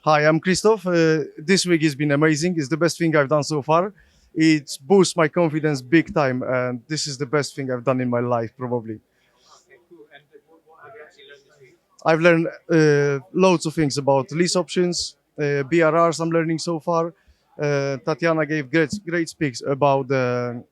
Hi, I'm Christoph. This week has been amazing. It's the best thing I've done so far. It boosts my confidence big time, and this is the best thing I've done in my life, probably. Okay, cool. And what have you actually learned this week? I've learned loads of things about lease options, BRRs. I'm learning so far. Tatiana gave great speaks about the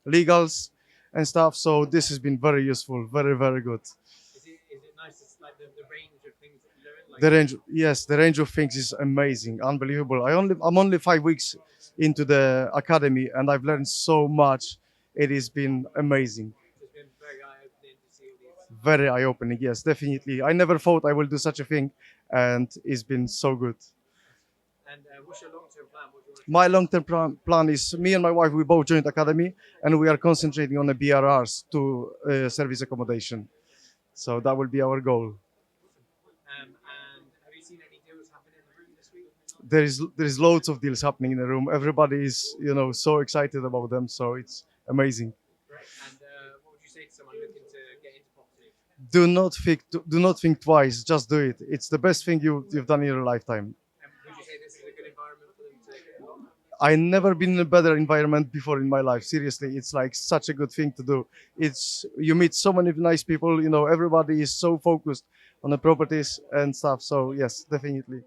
legals and stuff. So this has been very useful, very good. Is it nice? It's like the range of things that you learn. Like, The range, yes, the range of things is amazing, unbelievable. I'm only 5 weeks into the academy, and I've learned so much. It has been amazing, it's been very eye-opening to see all these. very eye-opening. Yes, definitely. I never thought I will do such a thing, and it's been so good. And what's your long-term plan? What do you want to? My long-term plan is me and my wife. We both joined academy, and we are concentrating on the BRRs to service accommodation. So that will be our goal. And have you seen any deals happen in the room this week? There is loads of deals happening in the room. Everybody is so excited about them. So it's amazing. Great. And what would you say to someone looking to get into property? Do not think twice. Just do it. It's the best thing you've done in your lifetime. And would you say this is a good environment for them to get involved? I never been in a better environment before in my life. Seriously, it's like such a good thing to do. You meet so many nice people. Everybody is so focused on the properties and stuff. So yes, definitely.